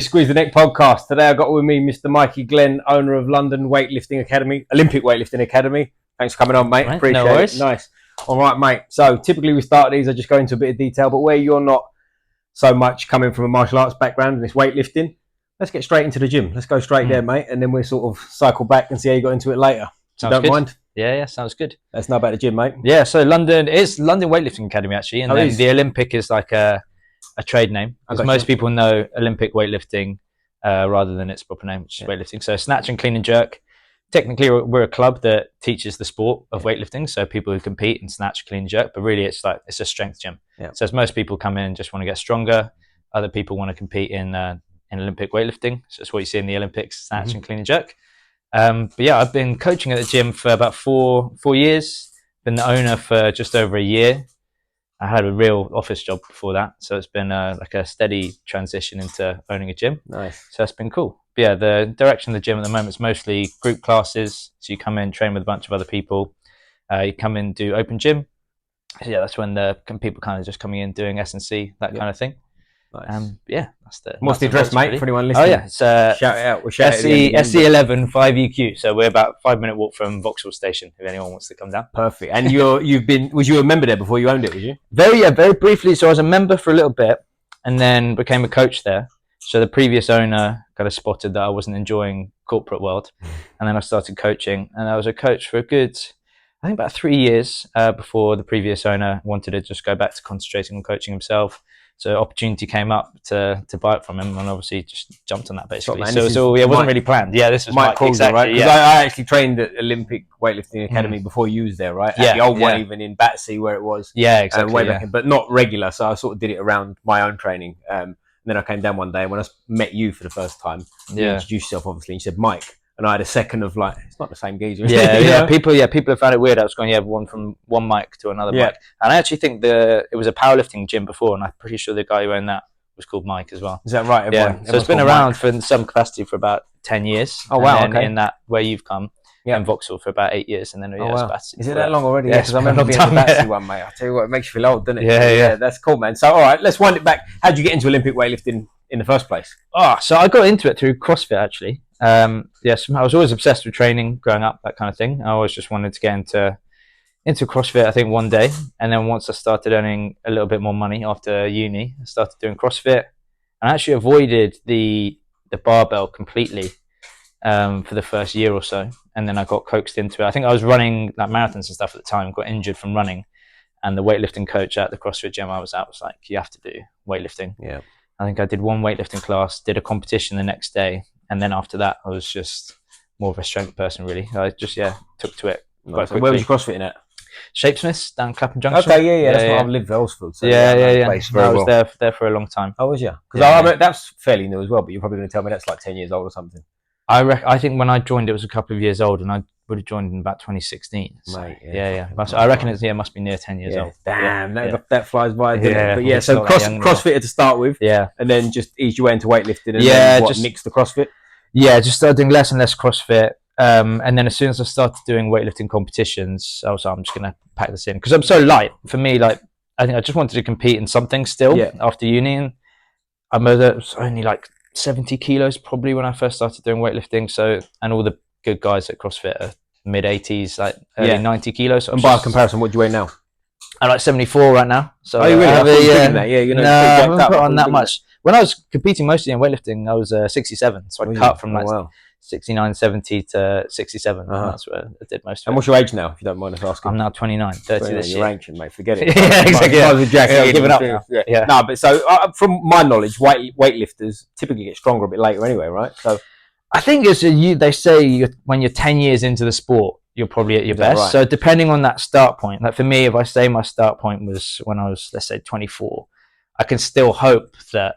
Squeeze the Neck podcast. Today I got with me Mr. Mikey Glenn, owner of London Weightlifting Academy, Olympic Weightlifting Academy. Thanks for coming on, mate. Right, appreciate no worries. it. Nice. All right, mate. So typically we start these, I just go into a bit of detail, but where you're not so much coming from a martial arts background and it's weightlifting, let's get straight into the gym. Let's go straight there, mate, and then we'll sort of cycle back and see how you got into it later. So don't mind. Yeah, sounds good. Let's know about the gym, mate. Yeah, so London Weightlifting Academy actually, and then the Olympic is like a trade name, because most people know Olympic weightlifting rather than its proper name, which is weightlifting. So snatch and clean and jerk. Technically, we're a club that teaches the sport of weightlifting, so people who compete in snatch, clean, and jerk. But really, it's a strength gym. Yeah. So as most people come in and just want to get stronger, other people want to compete in Olympic weightlifting. So that's what you see in the Olympics: snatch and clean and jerk. But yeah, I've been coaching at the gym for about four years. Been the owner for just over a year. I had a real office job before that, so it's been like a steady transition into owning a gym. Nice. So that's been cool. But yeah, the direction of the gym at the moment is mostly group classes. So you come in, train with a bunch of other people. You come in, do open gym. So yeah, that's when the people kind of just coming in doing S&C, that kind of thing. Nice. Yeah, that's what's the address, mate, really. for anyone listening? Oh yeah, it's shout it out. We'll shout SE11 5EQ. So we're about 5-minute walk from Vauxhall Station. If anyone wants to come down. Perfect. And was you a member there before you owned it? Was you? Very briefly. So I was a member for a little bit, and then became a coach there. So the previous owner kind of spotted that I wasn't enjoying corporate world, and then I started coaching, and I was a coach for a good, I think about 3 years before the previous owner wanted to just go back to concentrating on coaching himself. So opportunity came up to buy it from him, and obviously just jumped on that basically. So it was all, it wasn't really planned. Yeah, this was Mike exactly, right? Because I actually trained at Olympic Weightlifting Academy before you was there, right? At the old one, even in Battersea where it was. Yeah, exactly. Way back in, but not regular. So I sort of did it around my own training. And then I came down one day when I met you for the first time. You introduced yourself, obviously, and you said Mike. And I had a second of like, it's not the same geezer. People have found it weird. I was going, one from one mic to another mic. And I actually think it was a powerlifting gym before, and I'm pretty sure the guy who owned that was called Mike as well. Is that right? So it's been around for some capacity for about 10 years. Oh wow! And in that where you've come, in Vauxhall for about 8 years, and then Battersea. Is it that long already? Because I remember being the Battersea one, mate. I tell you what, it makes you feel old, doesn't it? Yeah. That's cool, man. So all right, let's wind it back. How did you get into Olympic weightlifting in the first place? So I got into it through CrossFit actually. Yes, I was always obsessed with training growing up, that kind of thing. I always just wanted to get into CrossFit, I think one day, and then once I started earning a little bit more money after uni, I started doing CrossFit, and I actually avoided the barbell completely for the first year or so, and then I got coaxed into it. I think I was running like marathons and stuff at the time, got injured from running, and the weightlifting coach at the CrossFit gym I was at was like, you have to do weightlifting. Yeah. I think I did one weightlifting class, did a competition the next day, and then after that, I was just more of a strength person, really. I just, took to it quite quickly. Where was you CrossFitting at? Shapesmiths down Clapham Junction. Okay, that's where I lived, Earlsfield. So I was there for a long time. Oh, was you? Because that's fairly new as well, but you're probably going to tell me that's like 10 years old or something. I think when I joined, it was a couple of years old, and I would have joined in about 2016. So, I reckon it must be near 10 years old. Damn, that flies by. But so CrossFitter to start with. Yeah. And then just ease your way into weightlifting and then just mix the CrossFit? Yeah, just started doing less and less CrossFit. And then as soon as I started doing weightlifting competitions, I was like, I'm just going to pack this in. Because I'm so light. For me, like, I think I just wanted to compete in something still after uni. And I was only like 70 kilos probably when I first started doing weightlifting. So, and all the good guys at CrossFit are mid 80s, like early 90 kilos. So and by comparison, what do you weigh now? I'm like 74 right now. So you really? I haven't put on that much. When I was competing mostly in weightlifting, I was 67. So I cut from 69, 70 to 67. That's where I did most of it. And what's your age now, if you don't mind us asking? I'm now 29, 30 this year. You're ancient, mate. Forget it. Exactly. Give it up now. Yeah. No, but so from my knowledge, weightlifters typically get stronger a bit later anyway, right? So I think they say when you're 10 years into the sport, you're probably at your best. Right? So depending on that start point, like for me, if I say my start point was when I was, let's say, 24, I can still hope that.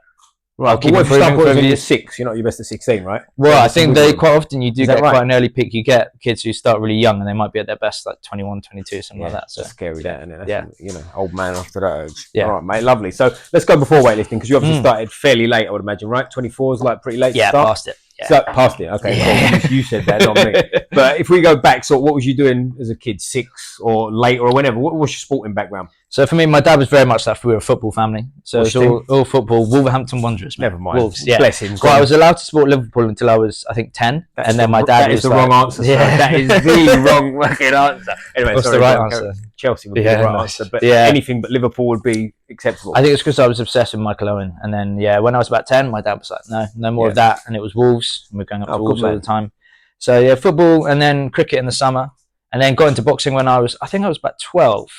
Right, but what if you start when you're 6? You're not your best at 16, right? Well, I think quite often you do get quite an early peak. You get kids who start really young and they might be at their best like 21, 22, something like that. So that's scary, that, isn't it? That's, old man after that age. Yeah. All right, mate, lovely. So let's go before weightlifting, because you obviously started fairly late, I would imagine, right? 24 is like pretty late to start? Past it. Yeah. So, past it, okay. Cool. You said that, not me. But if we go back, so what was you doing as a kid, 6 or later or whenever? What was your sporting background? So for me, my dad was very much that. We were a football family, so it's all football. Wolverhampton Wanderers. Never mind. Wolves, yeah. Bless him. Well, I was allowed to support Liverpool until I was, I think, 10, and then my dad was the wrong answer. Yeah, that is the wrong fucking answer. Anyway, what's the right answer? Chelsea would be the right answer, but anything but Liverpool would be acceptable. I think it's because I was obsessed with Michael Owen, and then when I was about 10, my dad was like, no more of that, and it was Wolves, and we're going up to Wolves all the time. So yeah, football, and then cricket in the summer, and then got into boxing when I think I was about 12.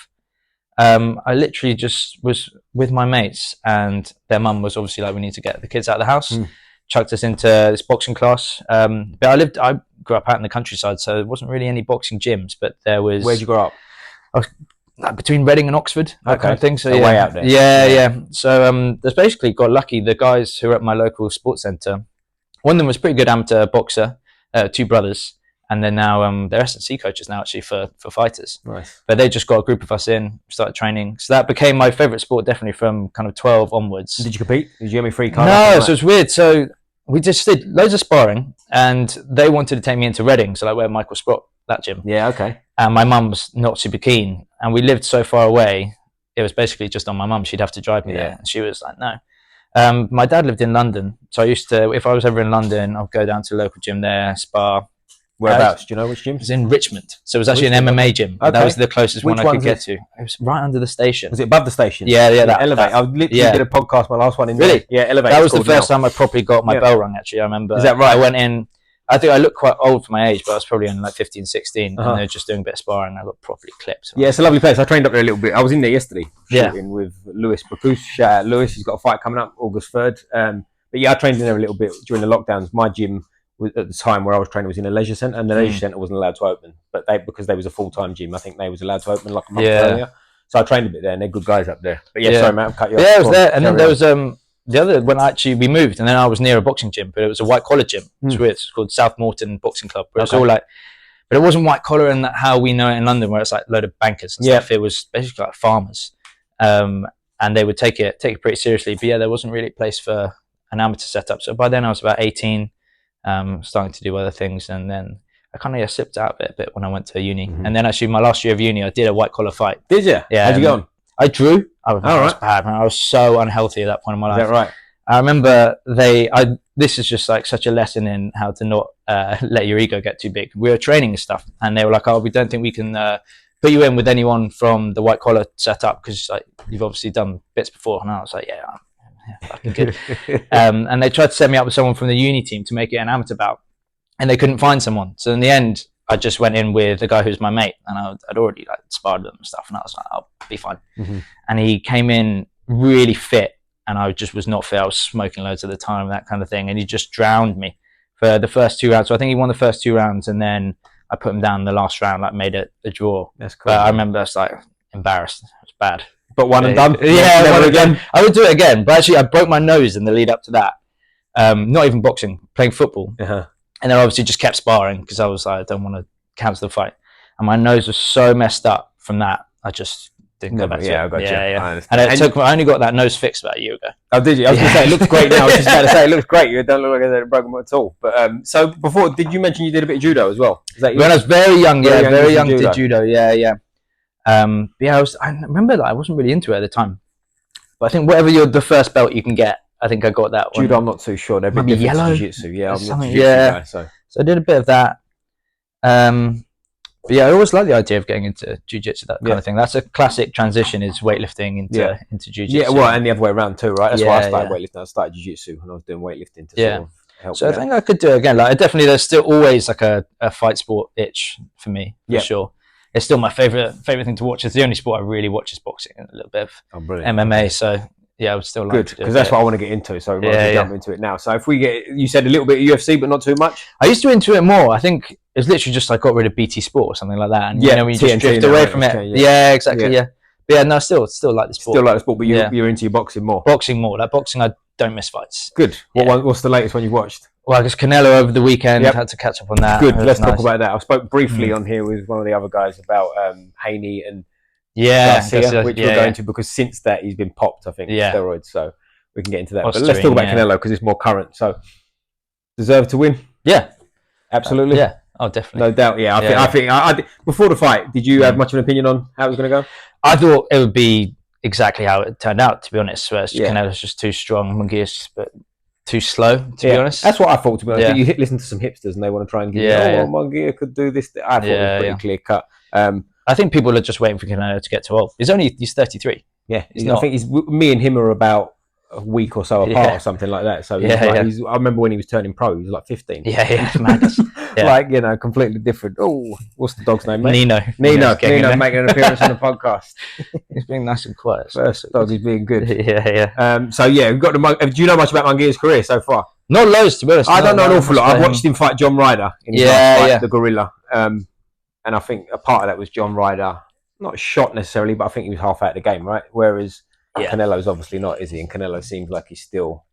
I literally just was with my mates, and their mum was obviously like, we need to get the kids out of the house. Chucked us into this boxing class. But I grew up out in the countryside, so there wasn't really any boxing gyms, but there was. Where'd you grow up? I was between Reading and Oxford, that kind of thing. So way out there. Yeah. So there's basically got lucky. The guys who were at my local sports centre, one of them was a pretty good amateur boxer, 2 brothers. And then now they're S&C coaches now, actually, for fighters. Nice. But they just got a group of us in, started training. So that became my favourite sport, definitely from kind of 12 onwards. Did you compete? Did you have any free card? No, so it was weird. So we just did loads of sparring, and they wanted to take me into Reading, so like where Michael Sprott, that gym. Yeah, okay. And my mum was not super keen, and we lived so far away, it was basically just on my mum. She'd have to drive me there, and she was like, no. My dad lived in London, so I used to, if I was ever in London, I'd go down to a local gym there, spar. Whereabouts? Do you know which gym? It was in Richmond. So it was actually an MMA gym. Okay. That was the closest one I could get to. It was right under the station. Was it above the station? Yeah, that Elevate. I literally did a podcast, my last one in Really? Yeah, Elevate. That was the first time I properly got my bell rung, actually. I remember. Is that right? I went in, I think I looked quite old for my age, but I was probably only like 15, 16, and they were just doing a bit of sparring, and I got properly clipped. Yeah, it's a lovely place. I trained up there a little bit. I was in there yesterday shooting with Lewis Bacus. Shout out Lewis. He's got a fight coming up August 3rd. But yeah, I trained in there a little bit during the lockdowns. My gym at the time where I was training was in a leisure centre, and the leisure centre wasn't allowed to open. But because they was a full-time gym, I think they was allowed to open like a month earlier. So I trained a bit there, and they're good guys up there. But sorry, Matt, I've cut you off. Yeah, I was there, and then there was the other when we moved, and then I was near a boxing gym, but it was a white collar gym. It's weird. It's called South Morton Boxing Club. But it's all like, but it wasn't white collar in that how we know it in London, where it's like a load of bankers and stuff. It was basically like farmers, and they would take it pretty seriously. But yeah, there wasn't really a place for an amateur setup. So by then I was about 18. Starting to do other things, and then I kind of slipped out a bit when I went to uni. And then actually my last year of uni, I did a white collar fight. Did you? Yeah. How'd you go on? I drew. I was bad, man. I was so unhealthy at that point in my life. Is that right? I remember this is just like such a lesson in how to not let your ego get too big. We were training and stuff, and they were like, "Oh, we don't think we can put you in with anyone from the white collar setup because like you've obviously done bits before." And I was like, "Yeah, fucking good." And they tried to set me up with someone from the uni team to make it an amateur bout, and they couldn't find someone. So in the end, I just went in with the guy who's my mate, and I'd already like sparred them and stuff, and I was like, "I'll be fine." And he came in really fit, and I just was not fit. I was smoking loads at the time, that kind of thing, and he just drowned me for the first 2 rounds. So I think he won the first 2 rounds, and then I put him down the last round, like made it a draw. That's cool. But I remember I was like embarrassed. It was bad. But one and done. Yeah, never again. I would do it again, but actually I broke my nose in the lead up to that. Not even boxing, playing football. And then obviously just kept sparring because I was like, I don't want to cancel the fight. And my nose was so messed up from that, I just didn't go back to it. I got you. And I only got that nose fixed about a year ago. Oh, did you? I was going to say, it looks great now. I was just about to say, it looks great. You don't look like a broken at all. But so before, did you mention you did a bit of judo as well? Is that when I was very young, very young, did judo. Yeah. I remember that I wasn't really into it at the time, but I think whatever the first belt you can get, I think I got that one. Judo, I'm not too sure. They're a bit different yellow to jiu-jitsu. Yeah, I'm not a jiu-jitsu guy, so I did a bit of that. But yeah, I always like the idea of getting into jiu-jitsu, that kind of thing. That's a classic transition, is weightlifting into jiu-jitsu. Yeah, well, and the other way around too, right? That's why I started weightlifting. I started jiu-jitsu when I was doing weightlifting to sort of help. So I think I could do it again. Like, there's still always like a fight sport itch for me, for sure. It's still my favorite thing to watch. It's the only sport I really watch is boxing and a little bit of MMA. So yeah, I would still like to do because that's what I want to get into. So we might jump into it now. So if we you said a little bit of UFC, but not too much. I used to be into it more. I think it's literally just I got rid of BT Sport or something like that. And you know, when you just drift away from it. Yeah, exactly. Yeah. But yeah, no, still like the sport. Still like the sport, but you're into your boxing more. Boxing more. Like boxing, I don't miss fights. Good. What's the latest one you've watched? Well, I guess Canelo over the weekend. Had to catch up on that. Good. Let's talk about that. I spoke briefly on here with one of the other guys about Haney and Garcia, which we're going to, because since that he's been popped, I think, steroids. So we can get into that. But let's talk about Canelo because it's more current. So deserve to win? Yeah, absolutely. Yeah. Oh, definitely. No doubt. Yeah, I think before the fight, did you have much of an opinion on how it was going to go? I thought it would be exactly how it turned out, to be honest. Where Canelo's just too strong, Munguia's but too slow, to be honest. That's what I thought, to be honest. Yeah. You listen to some hipsters and they want to try and give you, Munguia could do this. I thought it was pretty clear cut. I think people are just waiting for Canelo to get to old. He's 33. Yeah, I think me and him are about a week or so apart or something like that. So I remember when he was turning pro, he was like 15. Yeah, madness. Like, completely different. Oh, what's the dog's name, mate? Nino making an appearance on the podcast. He's being nice and quiet. First dog, he's being good. Yeah. So we've got do you know much about Munguia's career so far? Not loads, to be honest. I don't know an awful lot. I've watched him fight John Ryder in his last fight, the Gorilla. And I think a part of that was John Ryder, not shot necessarily, but I think he was half out of the game, right? Whereas Canelo's obviously not, is he? And Canelo seems like he's still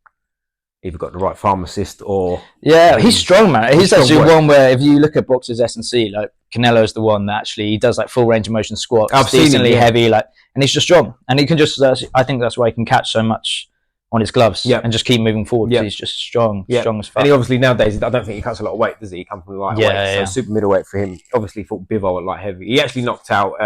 either got the right pharmacist or... Yeah, he's strong, man. He's actually one where, if you look at boxers S&C, like, Canelo's the one that actually, he does like full range of motion squats, decently heavy, like, and he's just strong. And he can just, I think that's why he can catch so much on his gloves and just keep moving forward. He's just strong as fuck. And he obviously nowadays, I don't think he cuts a lot of weight, does he? He comes from lightweight, so super middleweight for him. Obviously fought Bivol at light heavy. He actually knocked out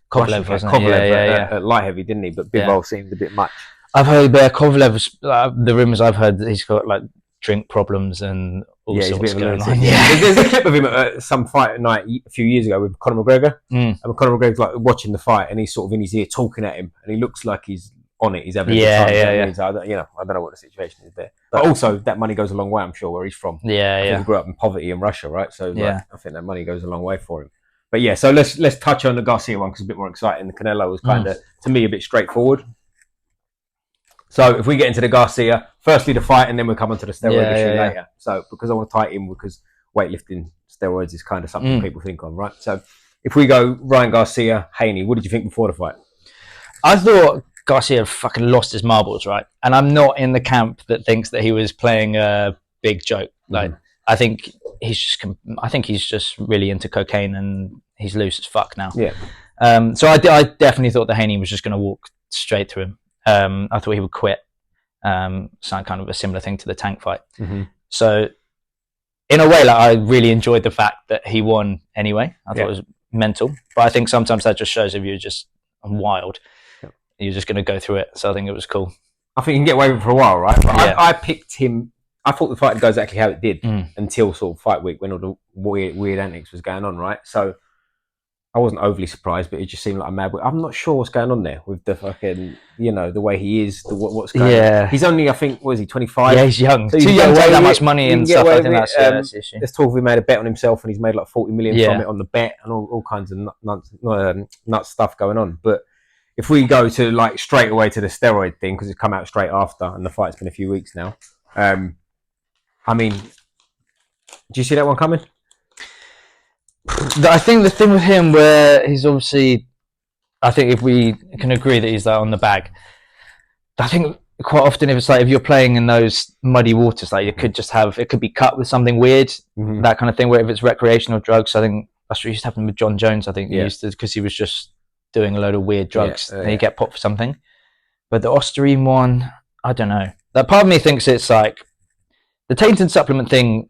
Kovalev at light heavy, didn't he? But Bivol seemed a bit much. I've heard Kovalev's, the rumours I've heard, he's got like drink problems and all sorts going on. There's a clip of him at some fight night a few years ago with Conor McGregor. And Conor McGregor's like watching the fight and he's sort of in his ear talking at him and he looks like he's on it. He's having a good time. So I don't know what the situation is there. But also that money goes a long way, I'm sure, where he's from. He grew up in poverty in Russia, right? So I think that money goes a long way for him. But so let's touch on the Garcia one because it's a bit more exciting. The Canelo was kind of, to me, a bit straightforward. So if we get into the Garcia, firstly the fight, and then we'll come on to the steroid issue later. So because I want to tie it in because weightlifting, steroids is kind of something people think of, right? So if we go Ryan Garcia, Haney, what did you think before the fight? I thought Garcia fucking lost his marbles, right? And I'm not in the camp that thinks that he was playing a big joke. Like, I think he's just really into cocaine and he's loose as fuck now. Yeah. So I definitely thought that Haney was just going to walk straight through him. I thought he would quit. Some kind of a similar thing to the Tank fight. So in a way, like, I really enjoyed the fact that he won anyway. I thought it was mental, but I think sometimes that just shows if you're just wild, you're just going to go through it. So I think it was cool. I think you can get away with it for a while, right? But I picked him. I thought the fight would go exactly how it did until sort of fight week when all the weird antics was going on, right? So I wasn't overly surprised, but it just seemed like a mad. I'm not sure what's going on there with the fucking, the way he is, what's going on. He's only, I think, what is he, 25? Yeah, he's young. So too young to have that much money and stuff. I think that's the issue. There's talk of he made a bet on himself and he's made like 40 million from it on the bet and all kinds of nuts stuff going on. But if we go to like straight away to the steroid thing, because it's come out straight after and the fight's been a few weeks now. I mean, do you see that one coming? I think the thing with him where he's obviously, I think if we can agree that he's like on the bag, I think quite often if you're playing in those muddy waters, like it could be cut with something weird, that kind of thing, where if it's recreational drugs, I think that's what used to happen with John Jones. I think he used to, because he was just doing a load of weird drugs and he'd get popped for something. But the Ostarine one, I don't know. That part of me thinks it's like the tainted supplement thing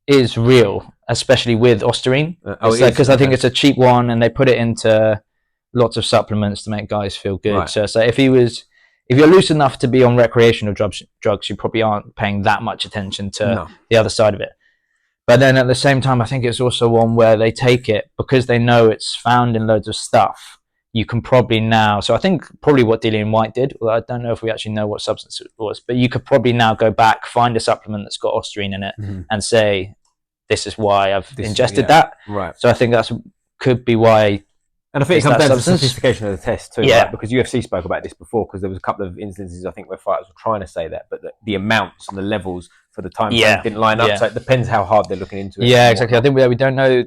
is real, especially with Ostarine. Because I think it's a cheap one and they put it into lots of supplements to make guys feel good. Right. So if you're loose enough to be on recreational drugs, you probably aren't paying that much attention to the other side of it. But then at the same time, I think it's also one where they take it because they know it's found in loads of stuff. You can probably now, so I think probably what Dillian White did, well, I don't know if we actually know what substance it was, but you could probably now go back, find a supplement that's got Ostarine in it and say, this is why I've ingested that. Right. So I think that's could be why. And I think it comes down to the sophistication of the test too, right? Because UFC spoke about this before, because there was a couple of instances, I think, where fighters were trying to say that, but the amounts and the levels for the time didn't line up. So it depends how hard they're looking into it. Yeah, exactly. I think we don't know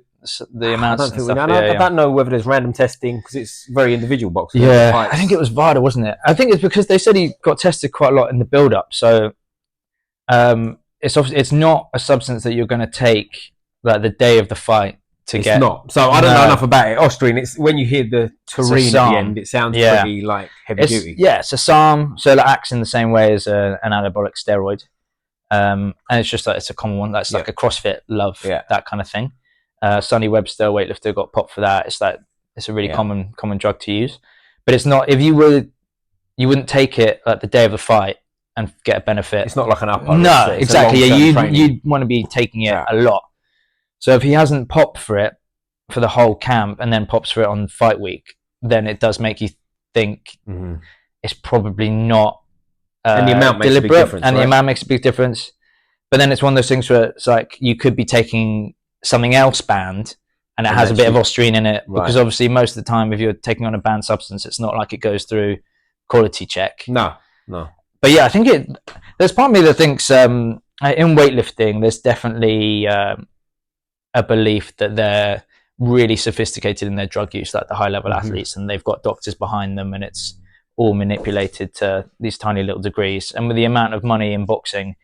the amounts. I don't know whether there's random testing because it's very individual boxing. Yeah, I think it was VADA, wasn't it? I think it's because they said he got tested quite a lot in the build-up. So it's not a substance that you're going to take like the day of the fight to get. It's not. So I don't know enough about it. Ostarine, it's when you hear the taurine at the end, it sounds pretty like heavy duty. Yeah, it's a SARM, so it acts in the same way as an anabolic steroid. And it's just like it's a common one. That's like a CrossFit love, that kind of thing. Sonny Webster, weightlifter, got popped for that. It's a really common drug to use. but it's not. If you wouldn't take it like the day of a fight and get a benefit. It's not like an upper. No, exactly. Yeah, you'd want to be taking it a lot. So if he hasn't popped for it for the whole camp and then pops for it on fight week, then it does make you think it's probably not and the amount makes deliberate, a big difference, and the amount makes a big difference. But then it's one of those things where it's like you could be taking something else banned and it has a bit of ostrine in it, because obviously most of the time if you're taking on a banned substance, it's not like it goes through quality check. No. But yeah, I think there's part of me that thinks in weightlifting there's definitely a belief that they're really sophisticated in their drug use, like the high level athletes, and they've got doctors behind them, and it's all manipulated to these tiny little degrees. And with the amount of money in boxing,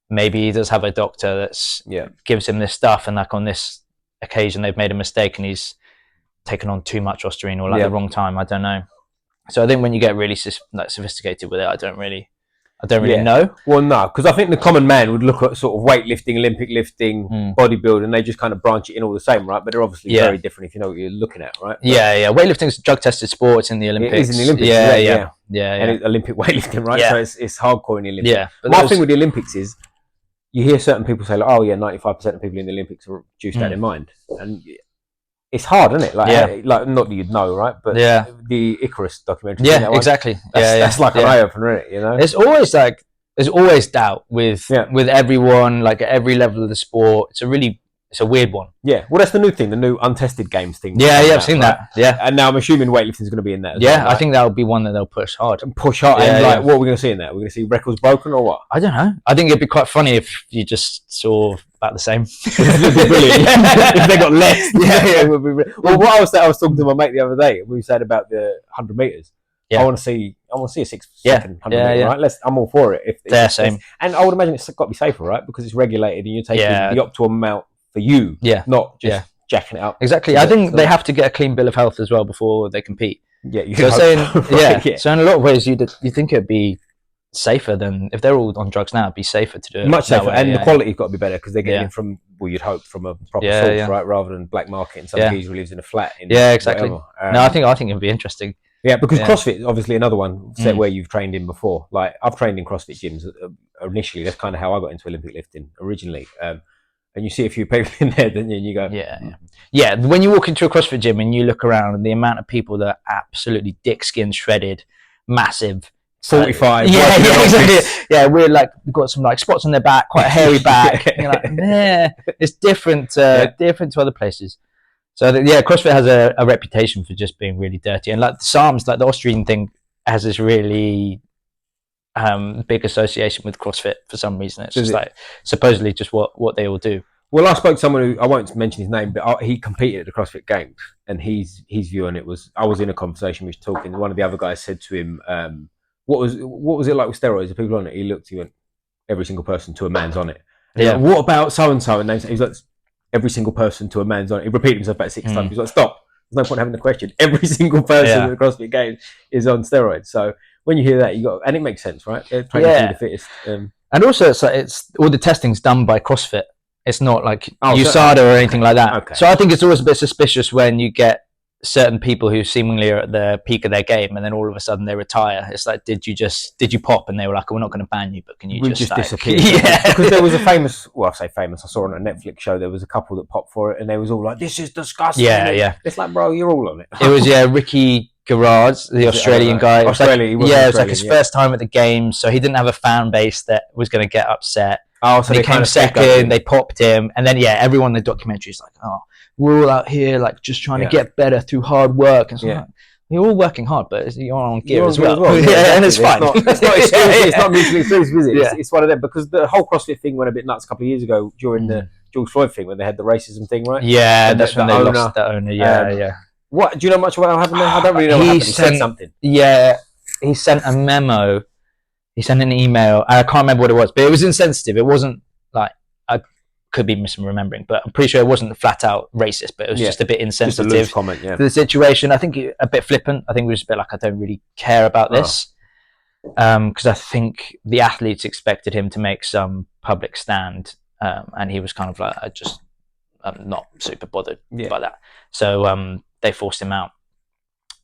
maybe he does have a doctor that's gives him this stuff, and like on this occasion they've made a mistake and he's taken on too much ostrine or like the wrong time. I don't know. So I think when you get really sophisticated with it, I don't really know. Well, no, because I think the common man would look at sort of weightlifting, Olympic lifting, bodybuilding, and they just kind of branch it in all the same, right? But they're obviously very different if you know what you're looking at, right? But weightlifting is a drug-tested sport. It's in the Olympics. It is in the Olympics. Yeah. And it's Olympic weightlifting, right? So it's hardcore in the Olympics. Yeah. But my thing with the Olympics is, you hear certain people say, like, 95% of people in the Olympics are juiced out of their mind. And it's hard, isn't it? Like, like not that you'd know, right? But the Icarus documentary. Yeah, exactly. That's like an eye opener, isn't it? You know, it's always like there's always doubt with everyone, like at every level of the sport. It's a weird one. Yeah, well, that's the new thing, the new untested games thing. Yeah, I've seen that. Yeah, and now I'm assuming weightlifting is going to be in that. As well, right? I think that'll be one that they'll push hard. And what are we going to see in that? We're going to see records broken or what? I don't know. I think it'd be quite funny if you just saw about the same. It'd be brilliant if they got less. It would be well, what I was talking to my mate the other day. We said about the 100 meters. I want to see a 6 second 100 meter, right? I'm all for it. If same. And I would imagine it's got to be safer, right? Because it's regulated and you're taking the optimal amount for you, not just jacking it up. Exactly. I think they have to get a clean bill of health as well before they compete. Yeah. So in a lot of ways, you think it'd be safer than if they're all on drugs now. It'd be safer to do it. Much safer, and the quality's got to be better because they're getting it from, well, you'd hope from a proper source, right? Rather than black market and some geezer who lives in a flat. Exactly. No, I think it'd be interesting. Yeah, because CrossFit is obviously another one where you've trained in before. Like I've trained in CrossFit gyms initially. That's kind of how I got into Olympic lifting originally. And you see a few people in there, then you go, yeah. When you walk into a CrossFit gym and you look around, and the amount of people that are absolutely dick skin shredded, massive, 45. Exactly. Yeah, we're like we've got some like spots on their back, quite a hairy back. And you're like, it's different, different to other places. So CrossFit has a reputation for just being really dirty, and like the SARMs, like the Austrian thing, has this really big association with CrossFit for some reason. It's just like supposedly just what they all do. Well, I spoke to someone who, I won't mention his name, but he competed at the CrossFit Games, and his view on it was, I was in a conversation, we were talking, one of the other guys said to him, what was it like with steroids? Are people on it? He went, every single person to a man's on it. And like, what about so-and-so? And he's like, every single person to a man's on it. He repeated himself about 6 times. He's like, stop. There's no point having the question. Every single person at the CrossFit Games is on steroids. So when you hear that, and it makes sense, right? Training to be the fittest. And also, it's all the testing's done by CrossFit. It's not like USADA or anything like that. Okay. So I think it's always a bit suspicious when you get certain people who seemingly are at the peak of their game and then all of a sudden they retire. It's like, did you pop? And they were like, we're not going to ban you, but can you just disappear? Because there was a famous, I say famous, I saw on a Netflix show, there was a couple that popped for it and they was all like, this is disgusting. It's like, bro, you're all on it. It was Ricky Garrard, the Australian guy. It was like his first time at the games, so he didn't have a fan base that was going to get upset. So he came second, they popped him, and then everyone in the documentary is like, we're all out here like just trying to get better through hard work. And so like, you're all working hard, but you're on gear as well. And it's fine. It's not mutually exclusive, is it? It's one of them, because the whole CrossFit thing went a bit nuts a couple of years ago during the George Floyd thing when they had the racism thing, right? Yeah, and that's when they lost the owner. What do you know much about what happened there? I don't really know what happened. He said something. Yeah, he sent a memo. He sent an email. I can't remember what it was, but it was insensitive. It wasn't like, I could be misremembering, but I'm pretty sure it wasn't flat out racist, but it was just a bit insensitive just a comment, to the situation. I think a bit flippant. I think it was a bit like, I don't really care about this. Because I think the athletes expected him to make some public stand, and he was kind of like, I'm not super bothered by that. So they forced him out.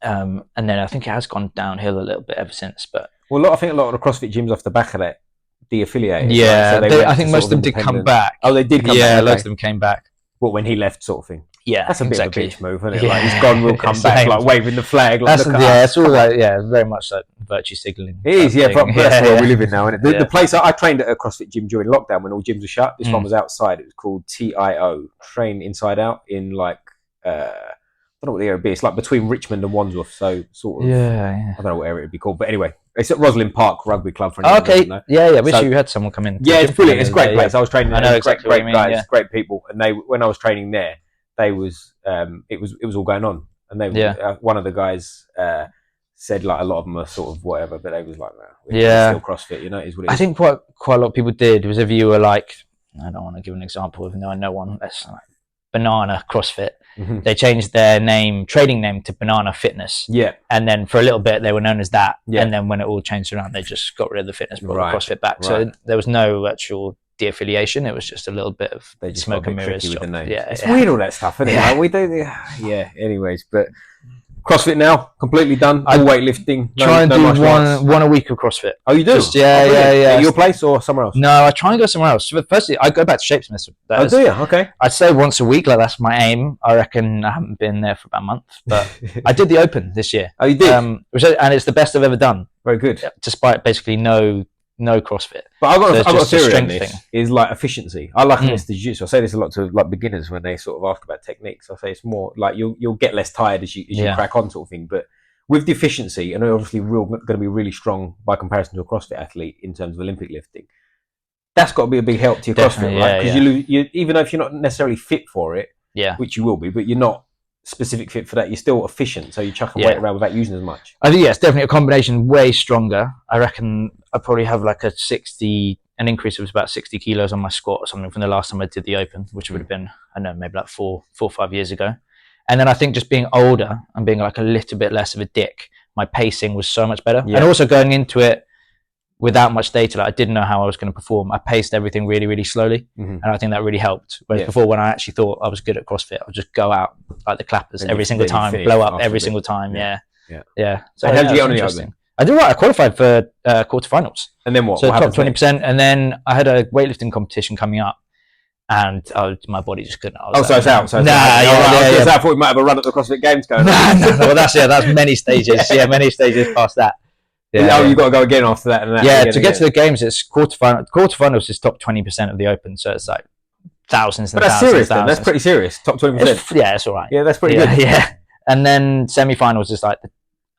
And then I think it has gone downhill a little bit ever since. But well, I think a lot of the CrossFit gyms off the back of that de-affiliated. Yeah, right? So I think most of them did come back. Oh, they did come back. Yeah, loads of them came back. What, when he left, sort of thing? Yeah, that's a bit exactly. of a bitch move, isn't it? Like, he's gone, we'll come back, Same. like waving the flag. Like, It's all like, very much like virtue signaling. It is, yeah, but that's where we live in now, isn't it? The place I trained at a CrossFit gym during lockdown when all gyms were shut. This one was outside. It was called TIO, Train Inside Out, in like, I don't know what the area would be. It's like between Richmond and Wandsworth, so sort of. I don't know what area it'd be called, but anyway, it's at Roslyn Park Rugby Club. For okay, I wish you had someone come in. Yeah, it's brilliant. It's a great place. I was training there. I know exactly great guys, great people, and when I was training there, it was all going on, and they one of the guys said like a lot of them are sort of whatever, but they was like, no, still CrossFit, you know, it is what it is. I think what quite a lot of people did was, if you were like, I don't want to give an example, even though I know one, that's like Banana CrossFit. They changed their trading name to Banana Fitness. Yeah. And then for a little bit they were known as that. Yeah. And then when it all changed around, they just got rid of the fitness, brought the CrossFit back. Right. So there was no actual de-affiliation. It was just a little bit of smoke and mirrors. With the name. Yeah. It's weird, all that stuff, isn't it? Like, we do anyways, but CrossFit now, completely done. All weightlifting. Try and do one a week of CrossFit. Oh, you do? Yeah. At your place or somewhere else? No, I try and go somewhere else. But firstly, I go back to Shapesmith. Oh, do you? Okay. I'd say once a week. Like, that's my aim. I reckon I haven't been there for about a month, but I did the Open this year. Oh, you did? And it's the best I've ever done. Very good. Despite basically no CrossFit. But I've got a theory on this, is like efficiency. I liken this to jiu-jitsu. I say this a lot to like beginners when they sort of ask about techniques. I say it's more like you'll get less tired as you crack on, sort of thing. But with the efficiency, and obviously going to be really strong by comparison to a CrossFit athlete in terms of Olympic lifting, that's got to be a big help to your CrossFit, right? Because you even though if you're not necessarily fit for it, which you will be, but you're not specific fit for that, you're still efficient, so you chuck a weight around without using as much. I think it's definitely a combination, way stronger. I reckon I probably have like an increase of about 60 kilos on my squat or something from the last time I did the Open, which would have been, I don't know, maybe like 4 or 5 years ago. And then I think just being older and being like a little bit less of a dick, my pacing was so much better. And also going into it without much data, like I didn't know how I was going to perform. I paced everything really, really slowly. And I think that really helped. Whereas before, when I actually thought I was good at CrossFit, I would just go out like the clappers every single time, blow up every single time. Yeah. So how did you get on the Open? I did right. I qualified for quarterfinals. And then what? So what top 20%. And then I had a weightlifting competition coming up. And my body just couldn't. So it's out. I thought we might have a run at the CrossFit Games going. No. Well, that's many stages. Many stages past that. You've got to go again after that. To get to the games, it's quarterfinals. Quarterfinals is top 20% of the Open, so it's like thousands and thousands. But that's serious. Then. That's pretty serious. Top 20%. It's all right. Yeah, that's pretty good. Yeah, and then semi-finals is like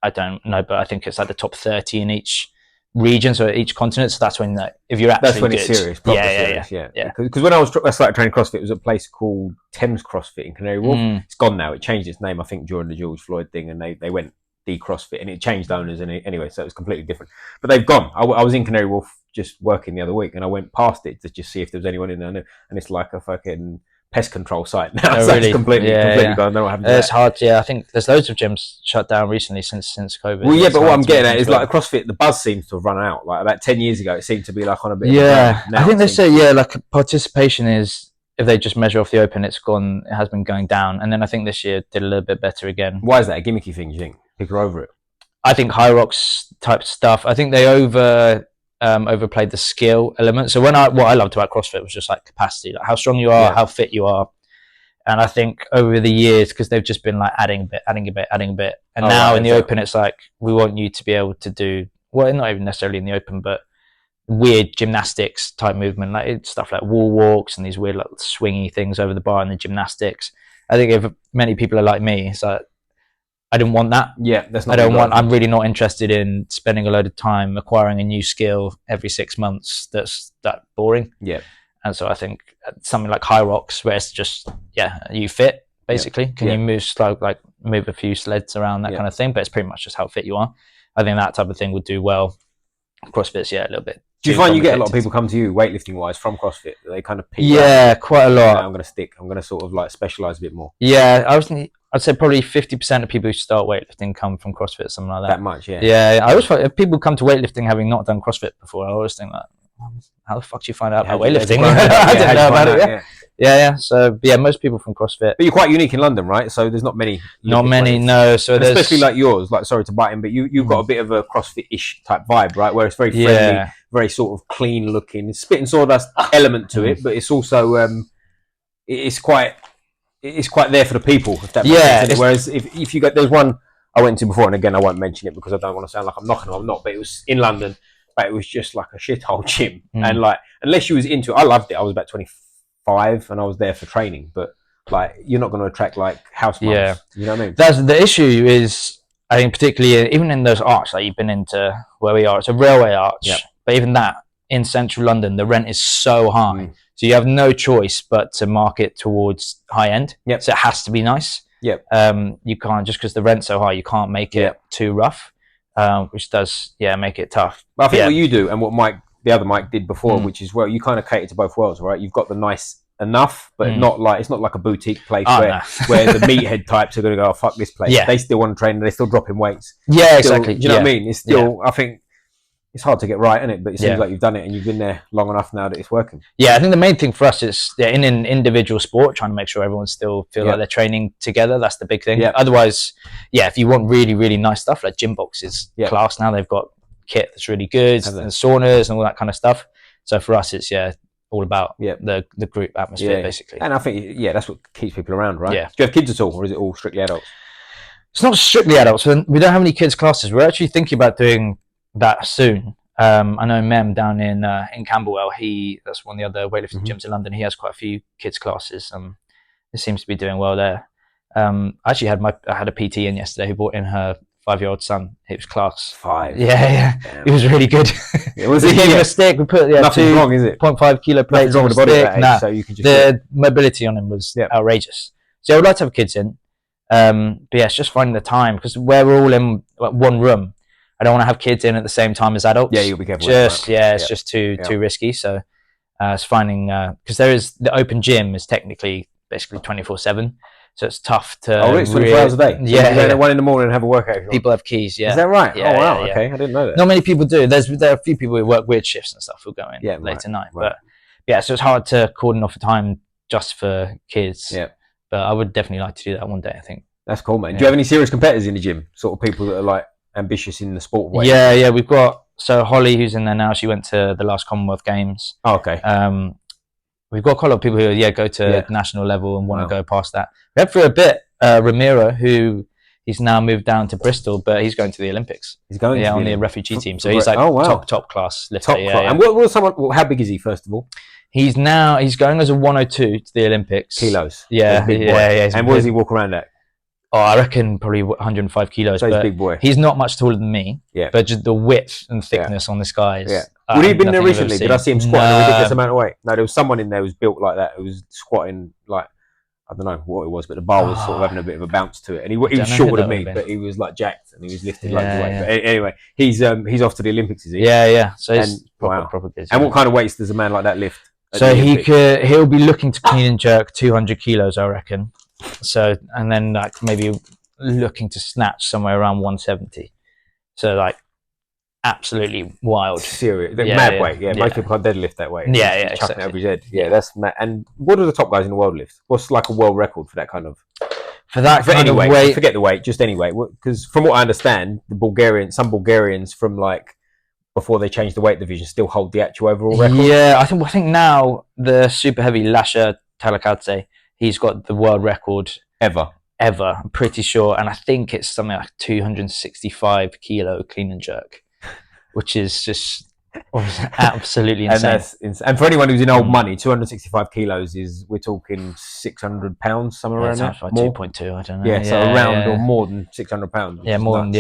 I don't know, but I think it's like the top 30 in each region, so each continent. So that's when if you're actually good. It's serious. Yeah. Because when I started training CrossFit, it was a place called Thames CrossFit in Canary Wharf. It's gone now. It changed its name, I think, during the George Floyd thing, and they went CrossFit, and it changed owners anyway, so it was completely different. But they've gone. I was in Canary Wharf just working the other week, and I went past it to just see if there was anyone in there, and it's like a fucking pest control site now. So really? It's completely gone. I don't know what happened. It's hard. I think there's loads of gyms shut down recently since COVID. Well, but what I'm getting at is like CrossFit, the buzz seems to have run out. Like about 10 years ago, it seemed to be like on a bit. I think they say like participation is. If they just measure off the Open, it has been going down, and then I think this year did a little bit better again. Why is that a gimmicky thing? Do you think people are over it? I think high rocks type stuff. I think they overplayed the skill element. So what I loved about CrossFit was just like capacity, like how strong you are, how fit you are. And I think over the years, because they've just been like adding a bit, and now in the Open, it's like we want you to be able to do not even necessarily in the Open, but weird gymnastics type movement, like stuff like wall walks and these weird like swingy things over the bar and the gymnastics. I think if many people are like me, it's like I didn't want that. That's not. I'm really not interested in spending a load of time acquiring a new skill every 6 months. That's that boring. And so I think something like high rocks, where it's just you fit basically. Can you move a few sleds around, that kind of thing? But it's pretty much just how fit you are. I think that type of thing would do well. CrossFit's a little bit. Do you find you get a lot of people come to you weightlifting wise from CrossFit? They kind of pick quite a lot. I'm going to sort of like specialize a bit more. I'd say probably 50% of people who start weightlifting come from CrossFit, something like that. That much, I always find if people come to weightlifting having not done CrossFit before, I always think that how the fuck do you find out about weightlifting? I didn't know about it. Yeah. So yeah, most people from CrossFit. But you're quite unique in London, right? So there's not many. Not many, players. no. So there's especially like yours. Like, sorry to bite in, but you've got a bit of a CrossFit-ish type vibe, right? Where it's very friendly, very sort of clean looking. It's spit and sawdust element to it, but it's also it's quite there for the people. If that makes sense. Whereas if you got, there's one I went to before, and again I won't mention it because I don't want to sound like I'm knocking them. I'm not, but it was in London. But it was just like a shithole gym, and like unless you was into it, I loved it. I was about 25, and I was there for training. But like, you're not going to attract like house mums. Yeah, you know what I mean. That's the issue. Is I think particularly even in those arches, like you've been into where we are, it's a railway arch. Yep. But even that in central London, the rent is so high, so you have no choice but to market towards high end. Yep. So it has to be nice. Yep. You can't, just because the rent's so high, you can't make it too rough. Which does make it tough. But I think what you do and what the other Mike did before, which is, well, you kind of cater to both worlds, right? You've got the nice enough, but it's not like a boutique place where the meathead types are going to go, oh, fuck this place. They still want to train, and they're still dropping weights. Yeah, exactly. Do you know what I mean? It's still, I think it's hard to get right, isn't it? But it seems like you've done it and you've been there long enough now that it's working. Yeah, I think the main thing for us is in an individual sport, trying to make sure everyone still feel like they're training together. That's the big thing. Otherwise, if you want really, really nice stuff, like Gym Box is class now. They've got kit that's really good, and saunas and all that kind of stuff. So for us, it's all about the group atmosphere, basically. And I think that's what keeps people around, right? Yeah. Do you have kids at all, or is it all strictly adults? It's not strictly adults. We don't have any kids classes. We're actually thinking about doing that soon. I know Mem down in Camberwell. That's one of the other weightlifting gyms in London. He has quite a few kids classes. It seems to be doing well there. I actually had a PT in yesterday who brought in her 5-year-old son. It was class. 5. Yeah. It was really good. It was we gave him a stick. We put nothing wrong, is it? 0.5 kilo plates on the stick. So you can just the mobility on him was outrageous. So I would like to have kids in. But it's just finding the time, because where we're all in one room, I don't want to have kids in at the same time as adults. Yeah, you'll be careful. It's just too risky. So it's finding, because there is the open gym is technically basically 24/7, so it's tough to. Oh, it's 24 hours a day. So yeah, you go at 1 in the morning and have a workout. People have keys. Yeah, is that right? Yeah, oh wow, okay, I didn't know that. Not many people do. There are a few people who work weird shifts and stuff who go in late at night. Right. But so it's hard to cordon off a time just for kids. Yeah, but I would definitely like to do that one day, I think. That's cool, man. Do you have any serious competitors in the gym? Sort of people that are like ambitious in the sport way? Yeah. We've got Holly, who's in there now. She went to the last Commonwealth Games. Oh, okay. We've got quite a lot of people who go to national level and want to go past that. We had for a bit Ramiro, who he's now moved down to Bristol, but he's going to the Olympics. He's going on the refugee team. So he's like top class lifter. And what someone? How big is he, first of all? He's going as a 102 to the Olympics. Kilos. Yeah. And what does he walk around at? Oh, I reckon probably 105 kilos. So he's a big boy. He's not much taller than me. Yeah. But just the width and thickness on this guy is. Yeah. Would he have been there recently? Did I see him squatting a ridiculous amount of weight? No, there was someone in there who was built like that, who was squatting like, I don't know what it was, but the bar was sort of having a bit of a bounce to it. And he was shorter than me, but he was like jacked and he was lifting loads of weight. But anyway, he's off to the Olympics, is he? Yeah. So he's proper good. And what kind of weights does a man like that lift? So he'll be looking to clean and jerk 200 kilos, I reckon. So, and then like maybe looking to snatch somewhere around 170. So like absolutely wild. Serious. Mad weight. Yeah. Most people can't deadlift that way. Yeah. Chucking it over his head. Yeah, that's mad. And what are the top guys in the world lift? What's like a world record for that kind of? For any weight? Forget the weight, just any weight. Because from what I understand, some Bulgarians from like before they changed the weight division still hold the actual overall record. Yeah, I think now the super heavy Lasha Talakadze, he's got the world record ever. I'm pretty sure, and I think it's something like 265 kilo clean and jerk, which is just absolutely insane. And for anyone who's in old money, 265 kilos is, we're talking 600 pounds, somewhere around there. Like 2.2, I don't know. Yeah, so around or more than 600 pounds. Yeah, more than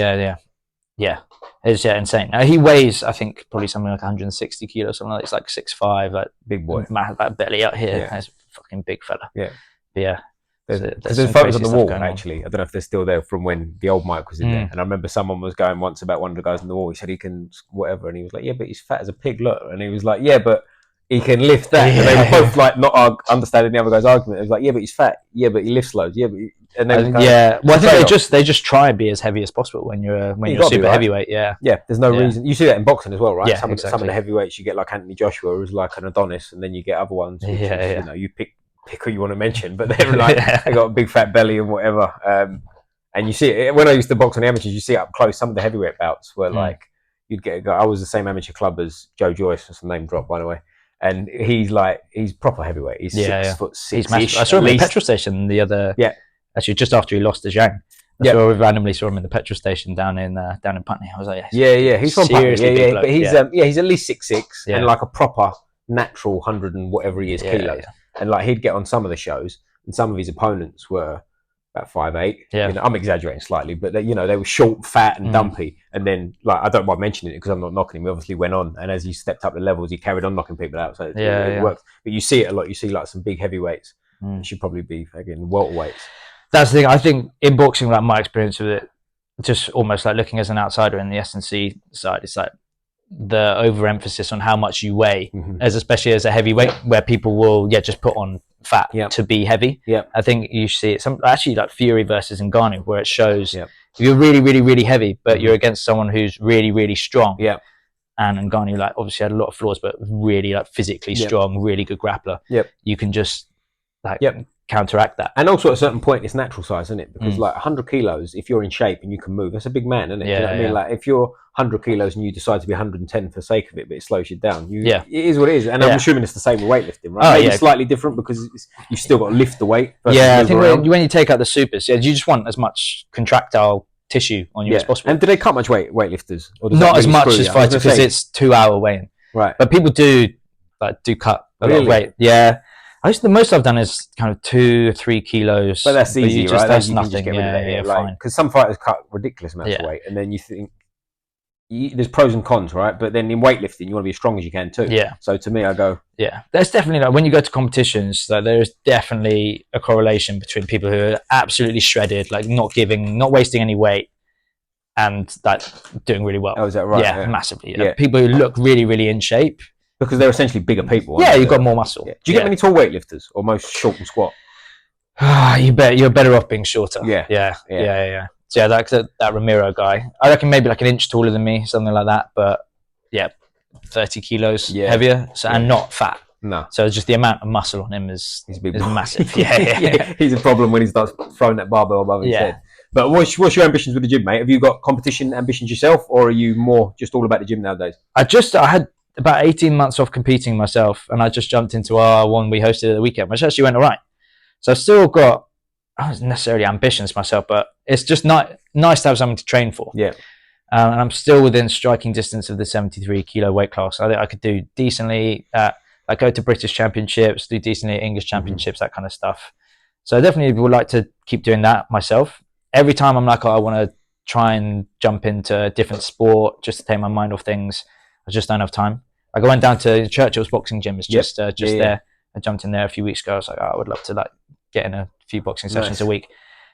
yeah. It's insane. He weighs, I think, probably something like 160 kilos, something like that. It's like 6'5", like big boy. That belly out here. That's a fucking big fella. Yeah. But yeah. There's photos on the wall, actually. I don't know if they're still there from when the old Mike was in there. And I remember someone was going once about one of the guys on the wall. He said he can whatever. And he was like, yeah, but he's fat as a pig, look. And he was like, yeah, but he can lift that. And they were both like not understanding the other guy's argument. It was like, yeah, but he's fat. Yeah, but he lifts loads. Yeah, but well, I think they just try and be as heavy as possible when you're super heavyweight. Yeah, there's no reason. You see that in boxing as well, right? Some of the heavyweights you get like Anthony Joshua, who's like an Adonis, and then you get other ones. You pick pick who you want to mention, but they're like they got a big fat belly and whatever. And you see it when I used to box on the amateurs. You see it up close. Some of the heavyweight bouts were like you'd get a guy. I was the same amateur club as Joe Joyce. That's a name drop, by the way. And he's proper heavyweight. He's 6'6". He's massive. I saw him at the petrol station the other. Actually, just after he lost to Zhang. We randomly saw him in the petrol station down in Putney. I was like, he's from Putney. But he's at least 6'6" and like a proper natural 100 and whatever he is kilos. And like he'd get on some of the shows, and some of his opponents were about 5'8". Yeah, you know, I'm exaggerating slightly, but they were short, fat, and dumpy. And then like I don't mind mentioning it because I'm not knocking him. He obviously went on, and as he stepped up the levels, he carried on knocking people out. So it works. But you see it a lot. You see like some big heavyweights. It should probably be again welterweights. That's the thing. I think in boxing, like my experience with it, just almost like looking as an outsider in the S&C side, it's like the overemphasis on how much you weigh, especially as a heavyweight, where people will just put on fat to be heavy. I think you see it actually like Fury versus Ngannou, where it shows you're really, really, really heavy, but you're against someone who's really, really strong. And Ngannou like obviously had a lot of flaws, but really like physically strong, really good grappler. You can just like counteract that. And also at a certain point it's natural size, isn't it? Because like 100 kilos, if you're in shape and you can move, that's a big man, isn't it? You know what I mean? Like if you're 100 kilos and you decide to be 110 for the sake of it, but it slows you down, it is what it is. And I'm assuming it's the same with weightlifting, right? Maybe slightly different because you've still got to lift the weight. I think when you take out the supers, you just want as much contractile tissue on you as possible. And do they cut much weightlifters? Or not as much as fighters because it's 2 hour weighing. Right. But people do cut a lot of weight. Yeah. The most I've done is kind of 2 or 3 kilos. But that's easy, right? That's nothing. Fine. Because some fighters cut ridiculous amounts of weight, and then you think there's pros and cons, right? But then in weightlifting, you want to be as strong as you can too. So to me, I go. There's definitely like when you go to competitions, like there is definitely a correlation between people who are absolutely shredded, like not wasting any weight, and like doing really well. Oh, is that right? Yeah, massively. People who look really, really in shape. Because they're essentially bigger people. You've got more muscle. Do you get many tall weightlifters, or most short and squat? You're better off being shorter. Yeah. So that Ramiro guy, I reckon maybe like an inch taller than me, something like that. But 30 kilos heavier, and not fat. No. So just the amount of muscle on him is massive. He's a problem when he starts throwing that barbell above his head. But what's your ambitions with the gym, mate? Have you got competition ambitions yourself, or are you more just all about the gym nowadays? I had about 18 months off competing myself, and I just jumped into our one we hosted at the weekend, which actually went all right. So I've still got, I don't necessarily ambitions myself, but it's just nice to have something to train for. And I'm still within striking distance of the 73 kilo weight class. I think I could do decently like go to British championships, do decently at English championships, that kind of stuff. So I definitely would like to keep doing that myself. Every time I'm like, I want to try and jump into a different sport just to take my mind off things, I just don't have time. Like I went down to Churchill's boxing gym. It's just there. I jumped in there a few weeks ago. I was like, I would love to like get in a few boxing sessions a week.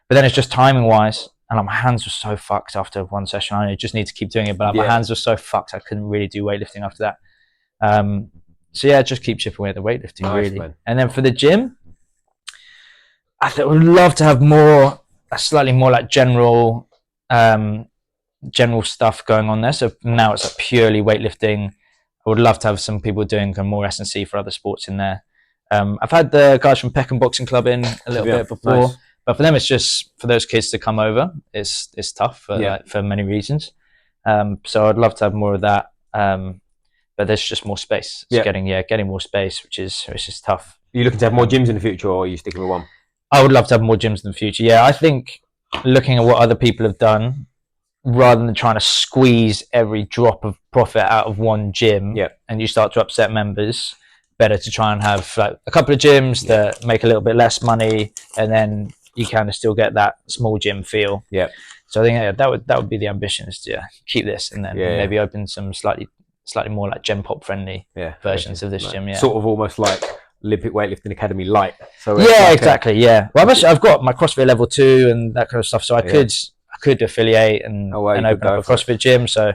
But then it's just timing wise, and like, my hands were so fucked after one session. I just need to keep doing it, but like, my hands were so fucked I couldn't really do weightlifting after that. So just keep chipping away at the weightlifting really. Man. And then for the gym, I would love to have slightly more like general stuff going on there. So now it's like purely weightlifting. I would love to have some people doing more S&C for other sports in there. I've had the guys from Peckham Boxing Club in a little bit before, but for them it's just for those kids to come over. It's tough for many reasons. So I'd love to have more of that, but there's just more space. It's getting more space, which is tough. Are you looking to have more gyms in the future, or are you sticking with one? I would love to have more gyms in the future. Yeah, I think looking at what other people have done, rather than trying to squeeze every drop of profit out of one gym, and you start to upset members, better to try and have like a couple of gyms that make a little bit less money, and then you kind of still get that small gym feel. So I think that would be the ambition, is to keep this, and then maybe open some slightly more like Gen Pop friendly versions of this gym. Sort of almost like Olympic Weightlifting Academy light. So exactly. Well, I've got my CrossFit level 2 and that kind of stuff, so I could affiliate and open up a CrossFit gym. So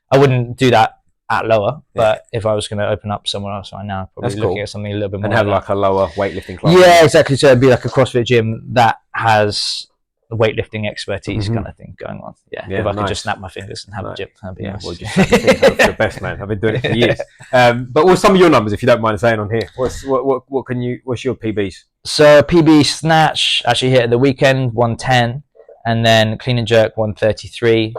I wouldn't do that at lower, but if I was going to open up somewhere else right now, probably looking at something a little bit more and have like a lower weightlifting class. Exactly. So it'd be like a CrossFit gym that has weightlifting expertise kind of thing going on. If I could just snap my fingers and have a gym, that'd be nice. Well, just the best, man. I've been doing it for years. But what's some of your numbers, if you don't mind saying on here? What's your PBs? So PB snatch actually hit at the weekend 110, and then clean and jerk 133.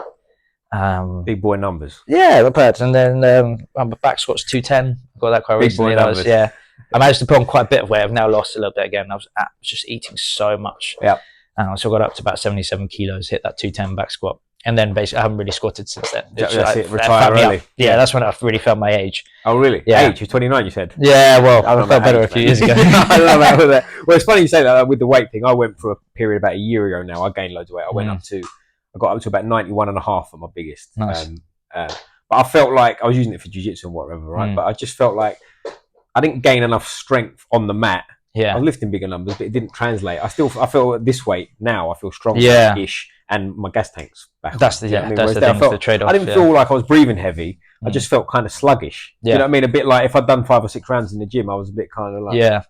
Big boy numbers. Yeah, not bad. And then back squats 210. Got that quite Big recently. boy numbers. Yeah, I managed to put on quite a bit of weight. I've now lost a little bit again. I was just eating so much. Yeah. And so I got up to about 77 kilos. Hit that 210 back squat. And then basically, I haven't really squatted since then. That's it. Retire early. Yeah, that's when I really felt my age. Oh, really? Yeah. Age? You're 29, you said? Yeah, well, I felt better a few years ago. I don't know about that. Well, it's funny you say that with the weight thing. I went for a period about a year ago now. I gained loads of weight. I got up to about 91.5 at my biggest. Nice. But I felt like I was using it for jiu-jitsu and whatever, right? But I just felt like I didn't gain enough strength on the mat. Yeah. I was lifting bigger numbers, but it didn't translate. I feel at this weight now, I feel stronger-ish, and my gas tank's back. That's the the trade-off. I didn't feel like I was breathing heavy. I just felt kind of sluggish. Yeah. You know what I mean? A bit like if I'd done 5 or 6 rounds in the gym, I was a bit kind of like... Yeah.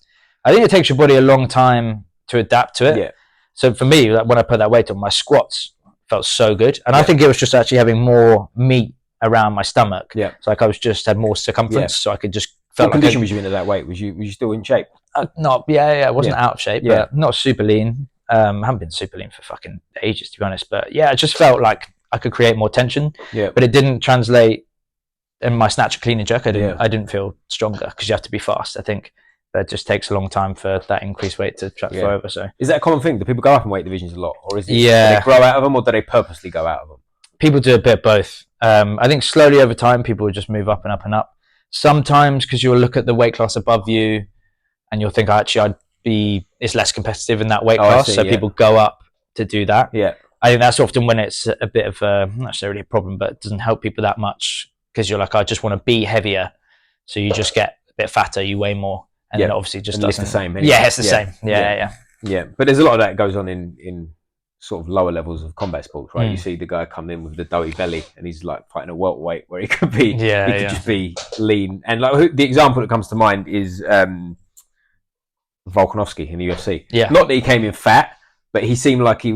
I think it takes your body a long time to adapt to it. Yeah. So for me, when I put that weight on, my squats felt so good. And I think it was just actually having more meat around my stomach. Yeah. So like I had more circumference, so I could just... What condition was you in at that weight? Was you still in shape? I wasn't out of shape, but not super lean. I haven't been super lean for fucking ages, to be honest. But yeah, I just felt like I could create more tension. Yeah. But it didn't translate in my snatch and clean and jerk. I didn't feel stronger because you have to be fast. I think that just takes a long time for that increased weight to transfer over. So is that a common thing? Do people go up in weight divisions a lot, or is it do they grow out of them, or do they purposely go out of them? People do a bit of both. I think slowly over time, people will just move up and up and up. Sometimes because you'll look at the weight class above you and you'll think, it's less competitive in that weight class. So people go up to do that. Yeah. I think that's often when it's a bit of not necessarily a problem, but it doesn't help people that much because you're like, I just want to be heavier. So you just get a bit fatter, you weigh more. And then obviously just doesn't... It's the same. Anyway. Yeah, it's the same. Yeah. But there's a lot of that goes on in sort of lower levels of combat sports, right? You see the guy come in with the doughy belly and he's like fighting a welterweight where he could be, just be lean. And like the example that comes to mind is Volkanovski in the UFC. Yeah. Not that he came in fat, but he seemed like he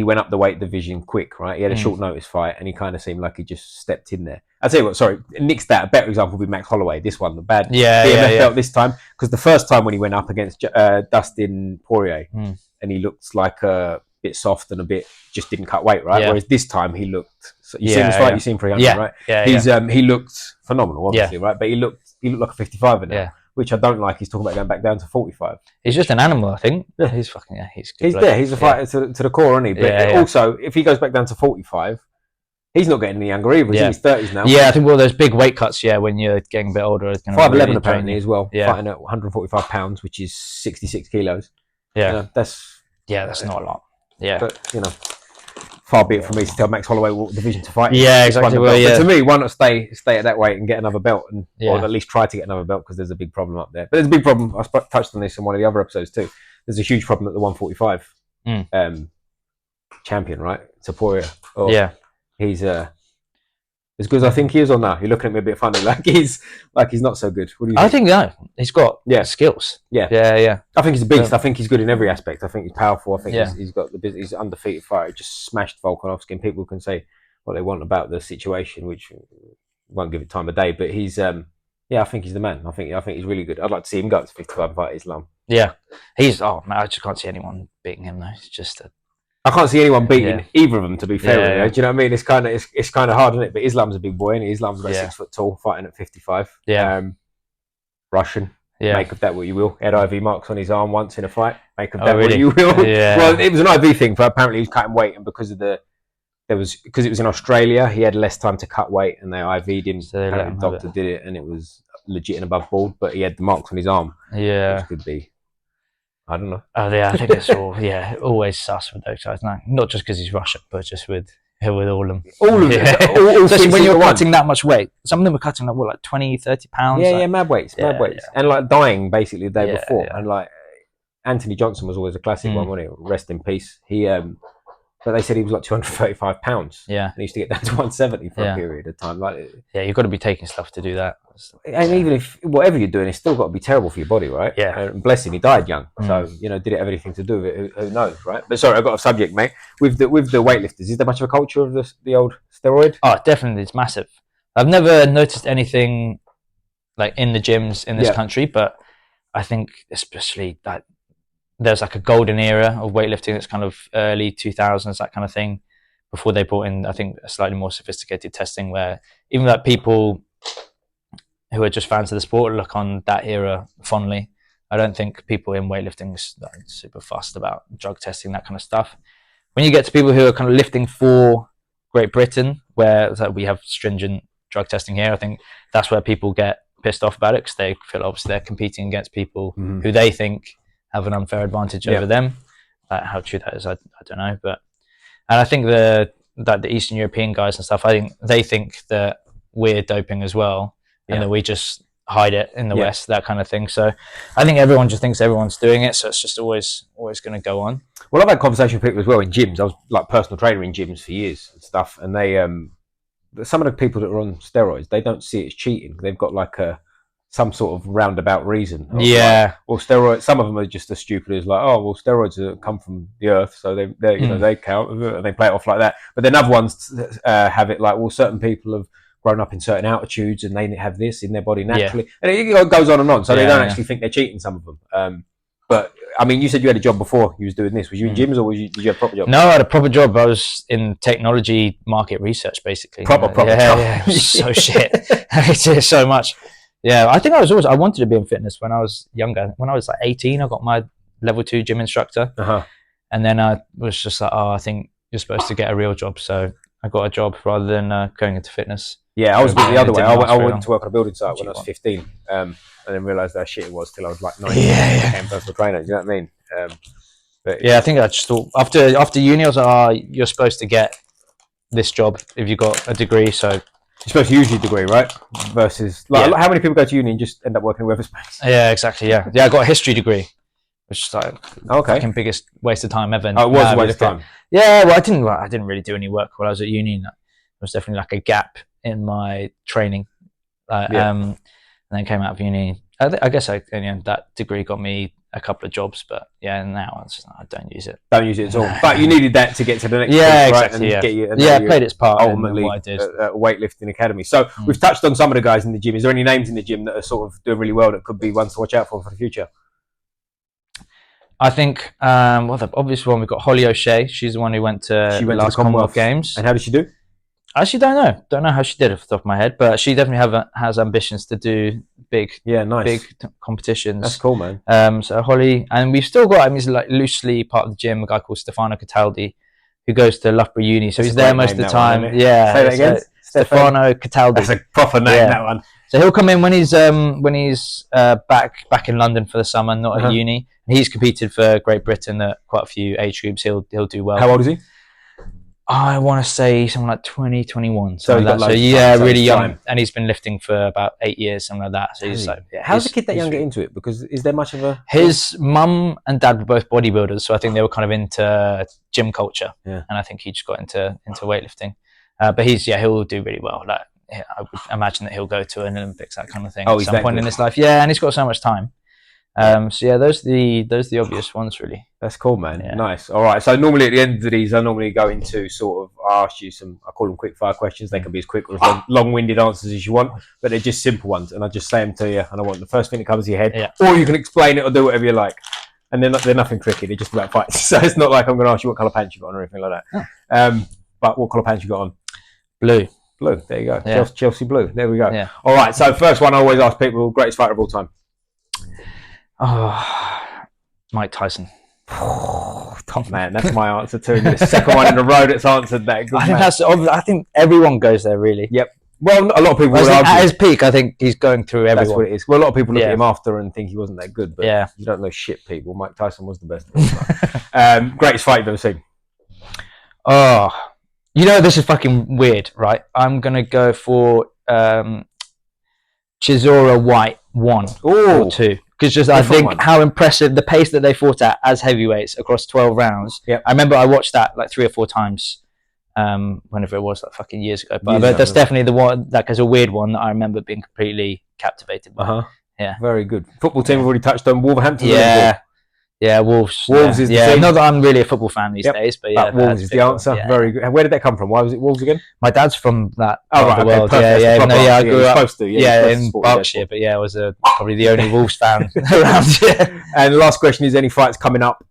went up the weight division quick, right? He had a short notice fight and he kind of seemed like he just stepped in there. I'll tell you what, sorry, nix that. A better example would be Max Holloway, this one, the bad BMF belt this time. Because the first time when he went up against Dustin Poirier and he looked like a bit soft and just didn't cut weight, right? Whereas this time he looked, you seen this fight, you've seen 300, right? Yeah, he looked phenomenal, obviously, right? But he looked like a 55 in there, which I don't like. He's talking about going back down to 45. He's just an animal, I think. Yeah. He's fucking, he's there. He's a fighter to the core, isn't he? But also, if he goes back down to 45, he's not getting any younger either. He's in his 30s now. Yeah, I think those big weight cuts, when you're getting a bit older. 5'11" really apparently as well, fighting at 145 pounds, which is 66 kilos. Yeah. That's not a lot. Yeah. But, far be it from me to tell Max Holloway what division to fight. Yeah, exactly. But to me, why not stay at that weight and get another belt, or at least try to get another belt, because there's a big problem up there. But there's a big problem. I touched on this in one of the other episodes too. There's a huge problem at the 145 champion, right? Topuria. He's as good as I think he is, or no? You're looking at me a bit funny, like he's not so good. What do you think? I think no, he's got skills. Yeah. I think he's a beast. I think he's good in every aspect. I think he's powerful. I think he's got he's an undefeated fighter. He just smashed Volkanovski, and people can say what they want about the situation, which won't give it time of day. But he's I think he's the man. I think he's really good. I'd like to see him go up to 55 and fight Islam. Yeah, he's man, I just can't see anyone beating him though. It's just I can't see anyone beating either of them, to be fair. Do you know what I mean? It's kind of hard, isn't it? But Islam's a big boy, and Islam's about 6 foot tall, fighting at 55. Yeah. Russian. Yeah. Make of that what you will. Had IV marks on his arm once in a fight. Make of that what you will. Yeah. Well, it was an IV thing, but apparently he was cutting weight, and because it was in Australia, he had less time to cut weight, and they IV'd him. So the doctor did it, and it was legit and above board, but he had the marks on his arm. Yeah. Which could be, I don't know. Oh yeah, I think it's always sus with those guys. No, not just because he's Russian, but just with all of them. All of them. Especially when you're cutting that much weight. Some of them are cutting like 20, 30 pounds. Yeah, mad weights. And like dying basically the day before. And like Anthony Johnson was always a classic one, wasn't he? Rest in peace. He but they said he was like 235 pounds. Yeah. And he used to get down to 170 for a period of time. You've got to be taking stuff to do that. And even if whatever you're doing, it's still got to be terrible for your body, right? Yeah. And bless him, he died young. So, did it have anything to do with it? Who knows, right? But sorry, I got a subject, mate. With the weightlifters, is there much of a culture of the old steroid? Oh, definitely. It's massive. I've never noticed anything like in the gyms in this country, but I think especially that there's like a golden era of weightlifting. It's kind of early 2000s, that kind of thing, before they brought in, I think, a slightly more sophisticated testing, where even like people who are just fans of the sport look on that era fondly. I don't think people in weightlifting are super fussed about drug testing, that kind of stuff. When you get to people who are kind of lifting for Great Britain, where we have stringent drug testing here, I think that's where people get pissed off about it, because they feel obviously they're competing against people who they think have an unfair advantage over them. How true that is, I don't know. And I think the Eastern European guys and stuff, I think they think that we're doping as well, and that we just hide it in the West, that kind of thing. So I think everyone just thinks everyone's doing it, so it's just always going to go on. Well, I've had conversation with people as well in gyms. I was like personal trainer in gyms for years and stuff, and they some of the people that are on steroids, they don't see it as cheating. They've got like some sort of roundabout reason. Like, well, steroids, some of them are just as stupid as like, oh, well, steroids come from the earth, so they you know, they count, and they play it off like that. But then other ones have it like, well, certain people have grown up in certain altitudes and they have this in their body naturally, and it goes on and on. So they don't actually think they're cheating, some of them. But I mean, you said you had a job before you was doing this. Was you in gyms, or did you have a proper job? No, I had a proper job. I was in technology market research, basically. Proper job. Yeah, so shit. It's so much. Yeah, I think I wanted to be in fitness when I was younger. When I was like 18, I got my level 2 gym instructor. And then I was just like, oh, I think you're supposed to get a real job. So I got a job rather than going into fitness. Yeah, I was the other way. I went to work on a building site when I was 15, and then realised how shit it was till I was like 19 and became personal trainer. Do you know what I mean? But yeah, I think I just thought after uni, I was like, oh, you're supposed to get this job if you got a degree. So you're supposed to use your degree, right? Versus like, how many people go to uni and just end up working in Weatherspoons? Yeah, exactly. Yeah, I got a history degree, which is like fucking biggest waste of time ever. Oh, it was a waste of time. Yeah, well, I didn't really do any work while I was at uni. There was definitely like a gap in my training, and then came out of uni. I guess that degree got me a couple of jobs, but now I don't use it. Don't use it at all. But you needed that to get to the next piece, right? Exactly. And get you, it played its part ultimately in what I did. Weightlifting academy. So we've touched on some of the guys in the gym. Is there any names in the gym that are sort of doing really well that could be ones to watch out for the future? I think the obvious one, we've got Holly O'Shea. She's the one who went to the last Commonwealth Games. And how did she do? I actually don't know how she did off the top of my head, but she definitely has ambitions to do big competitions. That's cool, man. So Holly, and we've still got, he's like loosely part of the gym, a guy called Stefano Cataldi, who goes to Loughborough Uni, so he's there most of the time. Say that again. Stefano Cataldi. That's a proper name, that one. So he'll come in when he's back in London for the summer, not at uni. He's competed for Great Britain at quite a few age groups. He'll do well. How old is he? I want to say something like 20, 21. So he's really young, and he's been lifting for about 8 years, something like that. So he's like, how's a kid that young get into it? Because is there much of a... His mum and dad were both bodybuilders, so I think they were kind of into gym culture, and I think he just got into weightlifting. But he'll do really well. Like, I would imagine that he'll go to an Olympics, that kind of thing, at some point in his life. Yeah, and he's got so much time. Those are the obvious ones, really. That's cool, man. Nice. All right. So normally at the end of these, I normally go into sort of ask you I call them quick fire questions. They can be as quick or as long-winded answers as you want, but they're just simple ones, and I just say them to you, and I want the first thing that comes to your head, or you can explain it or do whatever you like. And they're nothing tricky. They're just about fights. So it's not like I'm going to ask you what colour pants you got on or anything like that. But what colour pants you got on? Blue. There you go. Yeah. Chelsea blue. There we go. Yeah. All right. So first one, I always ask people, greatest fighter of all time. Oh, Mike Tyson. Top man. That's my answer too. The second one in a row that's answered that. I think everyone goes there, really. Yep. Well, a lot of people would argue. At his peak, I think he's going through everyone. That's what it is. Well, a lot of people look at him after and think he wasn't that good, but you don't know shit, people. Mike Tyson was the best of all time. Greatest fight you've ever seen? Oh, this is fucking weird, right? I'm going to go for Chisora White 1 or 2. Because I think how impressive the pace that they fought at as heavyweights across 12 rounds. Yep. I remember I watched that like 3 or 4 times, whenever it was, like fucking years ago. But that's definitely the one that is a weird one that I remember being completely captivated by. Yeah, very good. Football team we've already touched on. Wolverhampton. Yeah, Yeah, Wolves. Wolves is the team. Not that I'm really a football fan these days, but yeah, Wolves is the answer. Yeah. Very good. Where did that come from? Why was it Wolves again? My dad's from that part of the world. Perfect. I grew up. Supposed to. In Berkshire, but I was probably the only Wolves fan around here. And the last question is: any fights coming up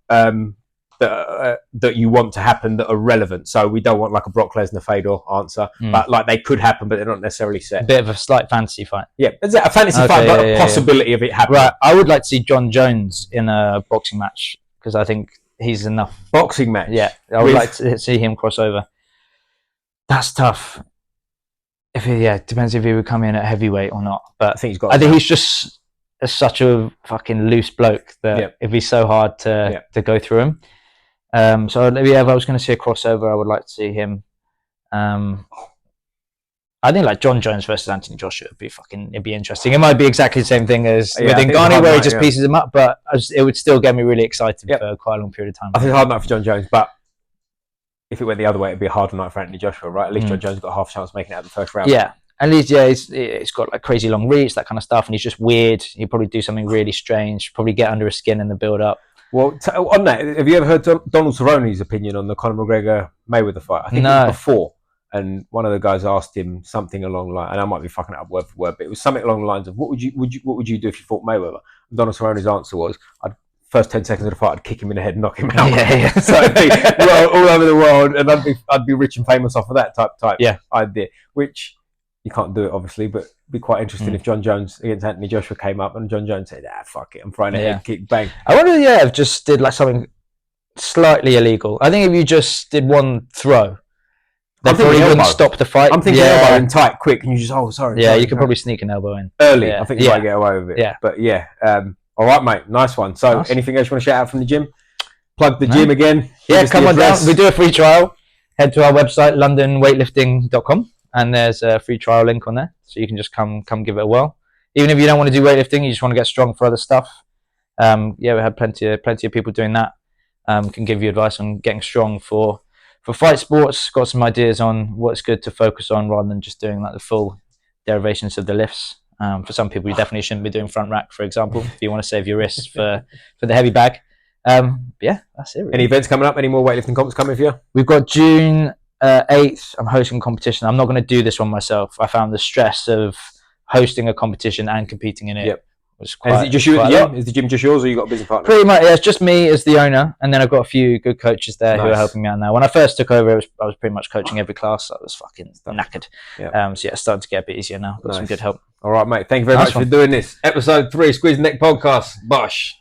that you want to happen that are relevant? So we don't want like a Brock Lesnar Fedor answer, but like they could happen, but they're not necessarily set. A bit of a slight fantasy fight. Yeah, is it a fantasy fight, but a possibility of it happening? Right, I would like to see John Jones in a boxing match because I think he's enough. Boxing match? Yeah, I would like to see him cross over. That's tough. It depends if he would come in at heavyweight or not. But I think he's just such a fucking loose bloke that it'd be so hard to go through him. So if I was going to see a crossover, I would like to see him. I think like John Jones versus Anthony Joshua it'd be interesting. It might be exactly the same thing as with Ngannou where he just pieces him up, but it would still get me really excited for quite a long period of time. I think it's a hard night for John Jones, but if it went the other way, it'd be a harder night for Anthony Joshua, right? At least John Jones got half a chance of making it out of the first round. Yeah. At least, he's got like crazy long reach, that kind of stuff, and he's just weird. He'll probably do something really strange, probably get under his skin in the build-up. Well, on that, have you ever heard Donald Cerrone's opinion on the Conor McGregor-Mayweather fight? I think it was before, and one of the guys asked him something along the line, and I might be fucking it up word for word, but it was something along the lines of, what would you do if you fought Mayweather? And Donald Cerrone's answer was, first 10 seconds of the fight, I'd kick him in the head and knock him out. So it'd be all over the world, and I'd be rich and famous off of that type idea, which... You can't do it, obviously, but it'd be quite interesting if John Jones against Anthony Joshua came up and John Jones said, fuck it, I'm throwing a head kick, bang. I wonder if just did like something slightly illegal. I think if you just did one throw, they probably wouldn't stop the fight. I'm thinking elbow in tight, quick, and you just, sorry. Yeah, you could probably sneak an elbow in. Early, I think you might get away with it. Yeah. But all right, mate, nice one. So anything else you want to shout out from the gym? Plug the gym again. Yeah, come on down. We do a free trial. Head to our website, londonweightlifting.com. And there's a free trial link on there, so you can just come give it a whirl. Even if you don't want to do weightlifting, you just want to get strong for other stuff. We have plenty of people doing that. Can give you advice on getting strong for fight sports. Got some ideas on what's good to focus on rather than just doing like the full derivations of the lifts. For some people, you definitely shouldn't be doing front rack, for example, if you want to save your wrists for the heavy bag. That's it. Really. Any events coming up? Any more weightlifting comps coming for you? We've got June 8th, I'm hosting a competition. I'm not going to do this one myself. I found the stress of hosting a competition and competing in it was quite. And is it just you at the gym? Is the gym just yours, or you got a business partner? Pretty much, it's just me as the owner, and then I've got a few good coaches there who are helping me out now. When I first took over, I was pretty much coaching every class. I was fucking knackered. It's starting to get a bit easier now. Got some good help. All right, mate. Thank you very much for doing this. Episode 3, Squeeze Neck Podcast. Bosh.